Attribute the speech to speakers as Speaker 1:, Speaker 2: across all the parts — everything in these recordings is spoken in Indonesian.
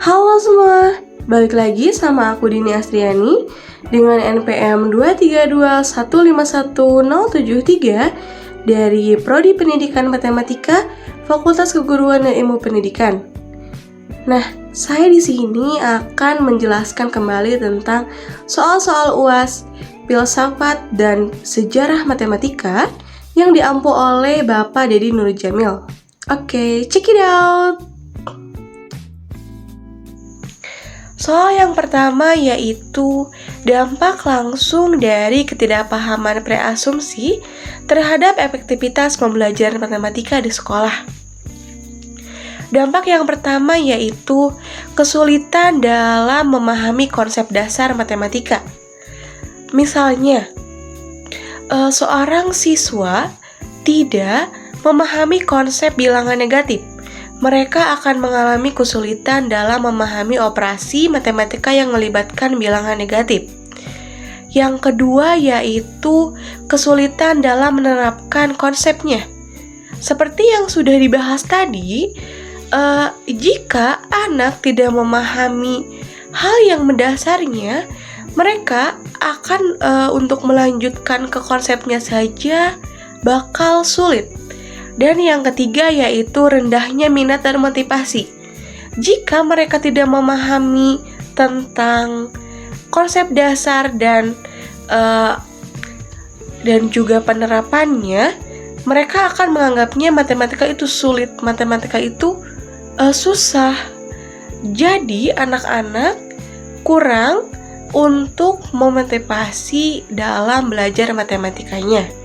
Speaker 1: Halo semua, balik lagi sama aku Dini Astriani dengan NPM 232151073 dari Prodi Pendidikan Matematika Fakultas Keguruan dan Ilmu Pendidikan. Nah, saya di sini akan menjelaskan kembali tentang soal-soal UAS, filsafat, dan sejarah matematika yang diampu oleh Bapak Dedi Nurjamil. Oke, check it out! Soal yang pertama yaitu dampak langsung dari ketidakpahaman preasumsi terhadap efektivitas pembelajaran matematika di sekolah. Dampak yang pertama yaitu kesulitan dalam memahami konsep dasar matematika. Misalnya, seorang siswa tidak memahami konsep bilangan negatif. Mereka akan mengalami kesulitan dalam memahami operasi matematika yang melibatkan bilangan negatif. Yang kedua yaitu kesulitan dalam menerapkan konsepnya. Seperti yang sudah dibahas tadi, jika anak tidak memahami hal yang mendasarnya, mereka akan untuk melanjutkan ke konsepnya saja bakal sulit. Dan yang ketiga yaitu rendahnya minat dan motivasi. Jika mereka tidak memahami tentang konsep dasar dan juga penerapannya, mereka akan menganggapnya matematika itu sulit, matematika itu susah. Jadi anak-anak kurang untuk memotivasi dalam belajar matematikanya.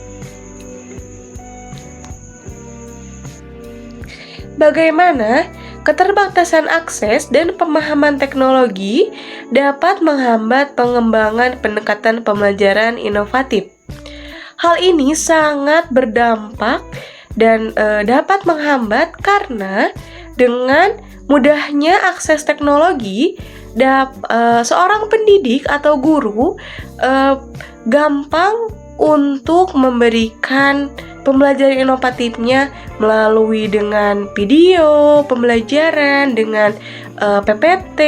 Speaker 1: Bagaimana keterbatasan akses dan pemahaman teknologi dapat menghambat pengembangan pendekatan pembelajaran inovatif. Hal ini sangat berdampak dan dapat menghambat karena dengan mudahnya akses teknologi, seorang pendidik atau guru gampang untuk memberikan pembelajaran inovatifnya melalui dengan video, pembelajaran dengan PPT,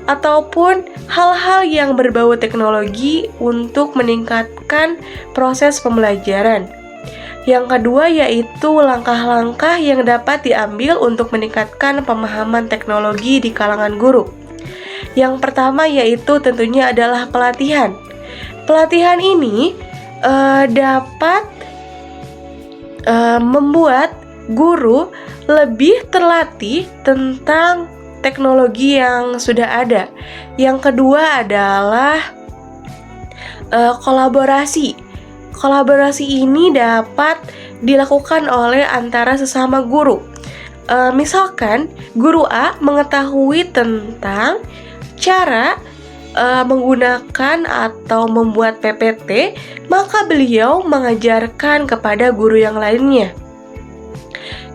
Speaker 1: ataupun hal-hal yang berbau teknologi untuk meningkatkan proses pembelajaran. Yang kedua yaitu langkah-langkah yang dapat diambil untuk meningkatkan pemahaman teknologi di kalangan guru. Yang pertama yaitu tentunya adalah pelatihan. Pelatihan ini dapat membuat guru lebih terlatih tentang teknologi yang sudah ada. Yang kedua adalah kolaborasi. Kolaborasi ini dapat dilakukan oleh antara sesama guru. Misalkan guru A mengetahui tentang cara menggunakan atau membuat PPT, maka beliau mengajarkan kepada guru yang lainnya.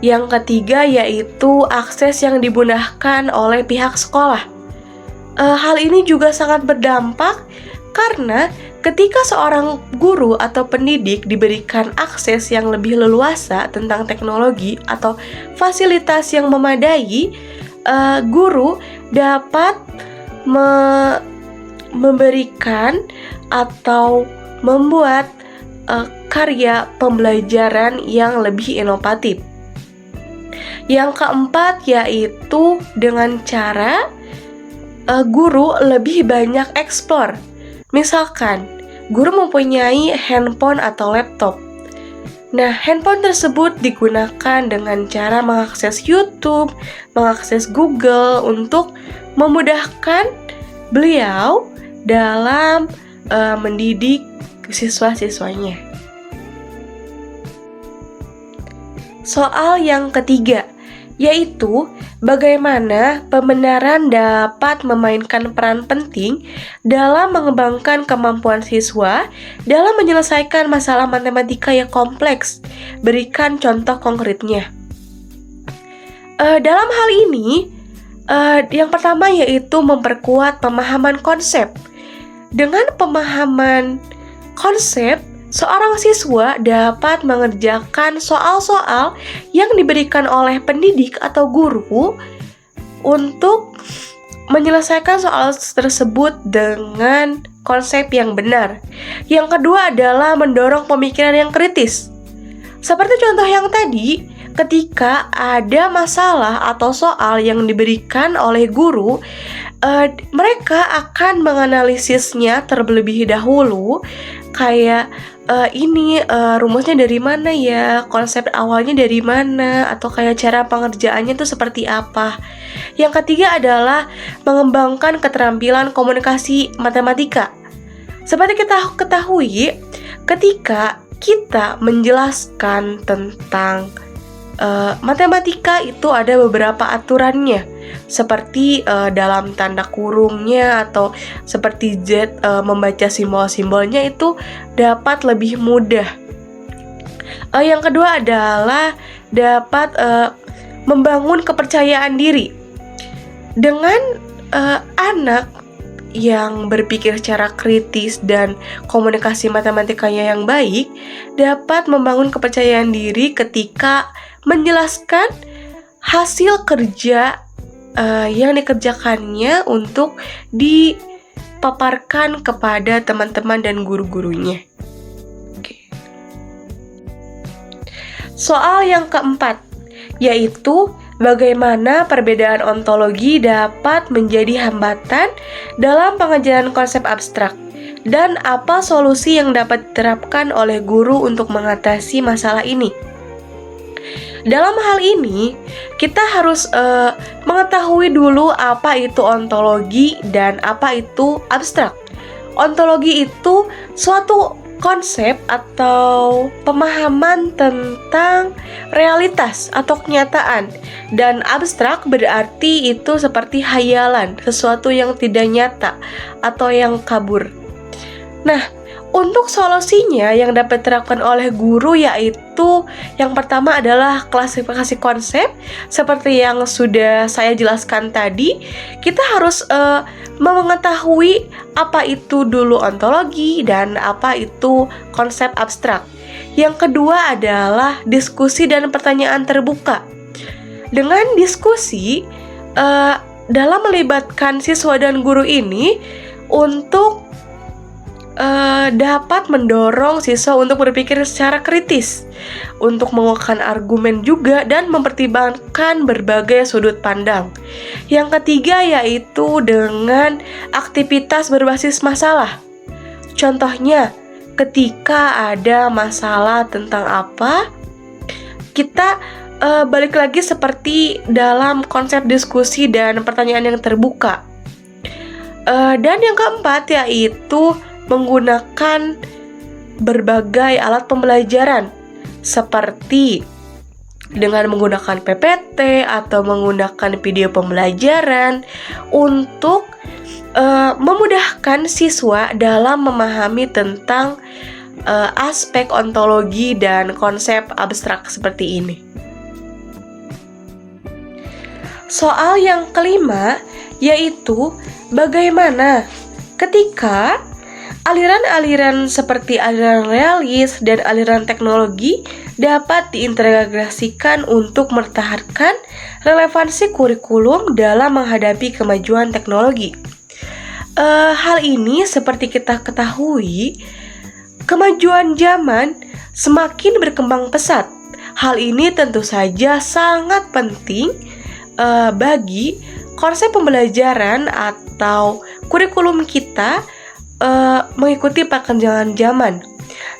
Speaker 1: Yang ketiga yaitu akses yang dimudahkan oleh pihak sekolah. Hal ini juga sangat berdampak karena ketika seorang guru atau pendidik diberikan akses yang lebih leluasa tentang teknologi atau fasilitas yang memadai, guru dapat memberikan atau membuat karya pembelajaran yang lebih inovatif. Yang keempat yaitu dengan cara guru lebih banyak eksplor. Misalkan guru mempunyai handphone atau laptop. Nah, handphone tersebut digunakan dengan cara mengakses YouTube, mengakses Google untuk memudahkan beliau dalam mendidik siswa-siswanya. Soal yang ketiga yaitu bagaimana pembenaran dapat memainkan peran penting dalam mengembangkan kemampuan siswa dalam menyelesaikan masalah matematika yang kompleks. Berikan contoh konkretnya. Dalam hal ini, yang pertama yaitu memperkuat pemahaman konsep. Dengan pemahaman konsep, seorang siswa dapat mengerjakan soal-soal yang diberikan oleh pendidik atau guru untuk menyelesaikan soal tersebut dengan konsep yang benar. Yang kedua adalah mendorong pemikiran yang kritis. Seperti contoh yang tadi, ketika ada masalah atau soal yang diberikan oleh guru, mereka akan menganalisisnya terlebih dahulu, kayak rumusnya dari mana ya, konsep awalnya dari mana, atau kayak cara pengerjaannya itu seperti apa. Yang ketiga adalah mengembangkan keterampilan komunikasi matematika. Seperti kita ketahui, ketika kita menjelaskan tentang matematika itu ada beberapa aturannya, seperti dalam tanda kurungnya atau seperti Z, membaca simbol-simbolnya itu dapat lebih mudah. Yang kedua adalah dapat membangun kepercayaan diri. Dengan anak yang berpikir secara kritis dan komunikasi matematikanya yang baik, dapat membangun kepercayaan diri ketika menjelaskan hasil kerja yang dikerjakannya untuk dipaparkan kepada teman-teman dan guru-gurunya. Oke. Soal yang keempat, yaitu bagaimana perbedaan ontologi dapat menjadi hambatan dalam pengajaran konsep abstrak, dan apa solusi yang dapat diterapkan oleh guru untuk mengatasi masalah ini. Dalam hal ini, kita harus mengetahui dulu apa itu ontologi dan apa itu abstrak. Ontologi itu suatu konsep atau pemahaman tentang realitas atau kenyataan, dan abstrak berarti itu seperti hayalan, sesuatu yang tidak nyata atau yang kabur. Nah, untuk solusinya yang dapat diterapkan oleh guru yaitu yang pertama adalah klasifikasi konsep. Seperti yang sudah saya jelaskan tadi, kita harus mengetahui apa itu dulu ontologi dan apa itu konsep abstrak. Yang kedua adalah diskusi dan pertanyaan terbuka. Dengan diskusi, dalam melibatkan siswa dan guru ini untuk dapat mendorong siswa untuk berpikir secara kritis, untuk menguatkan argumen juga, dan mempertimbangkan berbagai sudut pandang. Yang ketiga yaitu dengan aktivitas berbasis masalah. Contohnya, ketika ada masalah tentang apa, kita balik lagi seperti dalam konsep diskusi dan pertanyaan yang terbuka. Dan yang keempat yaitu menggunakan berbagai alat pembelajaran, seperti dengan menggunakan PPT atau menggunakan video pembelajaran untuk memudahkan siswa dalam memahami tentang aspek ontologi dan konsep abstrak seperti ini. Soal yang kelima yaitu bagaimana ketika aliran-aliran seperti aliran realis dan aliran teknologi dapat diintegrasikan untuk mempertahankan relevansi kurikulum dalam menghadapi kemajuan teknologi. Hal ini seperti kita ketahui, kemajuan zaman semakin berkembang pesat. Hal ini tentu saja sangat penting bagi konsep pembelajaran atau kurikulum kita mengikuti perkembangan zaman,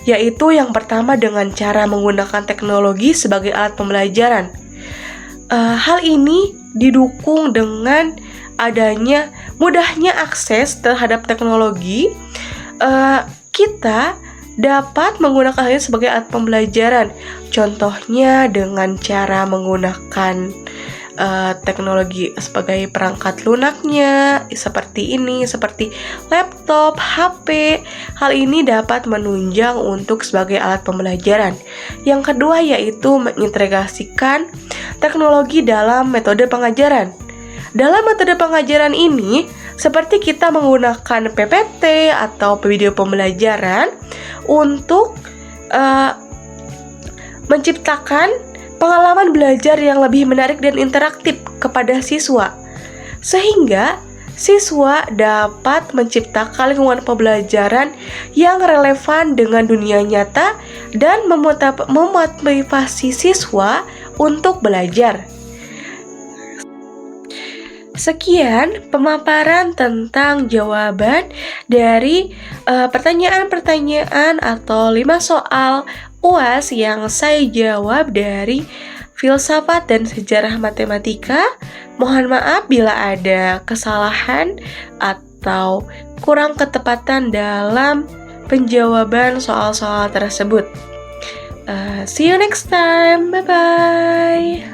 Speaker 1: yaitu yang pertama dengan cara menggunakan teknologi sebagai alat pembelajaran. Hal ini didukung dengan adanya mudahnya akses terhadap teknologi. Kita dapat menggunakannya sebagai alat pembelajaran, contohnya dengan cara menggunakan teknologi sebagai perangkat lunaknya seperti ini, seperti laptop, HP. Hal ini dapat menunjang untuk sebagai alat pembelajaran. Yang kedua yaitu mengintegrasikan teknologi dalam metode pengajaran. Dalam metode pengajaran ini, seperti kita menggunakan PPT atau video pembelajaran untuk menciptakan pengalaman belajar yang lebih menarik dan interaktif kepada siswa, sehingga siswa dapat menciptakan lingkungan pembelajaran yang relevan dengan dunia nyata dan memotivasi siswa untuk belajar. Sekian pemaparan tentang jawaban dari pertanyaan-pertanyaan atau 5 soal UAS yang saya jawab dari filsafat dan sejarah matematika. Mohon maaf bila ada kesalahan atau kurang ketepatan dalam penjawaban soal-soal tersebut. See you next time. Bye-bye.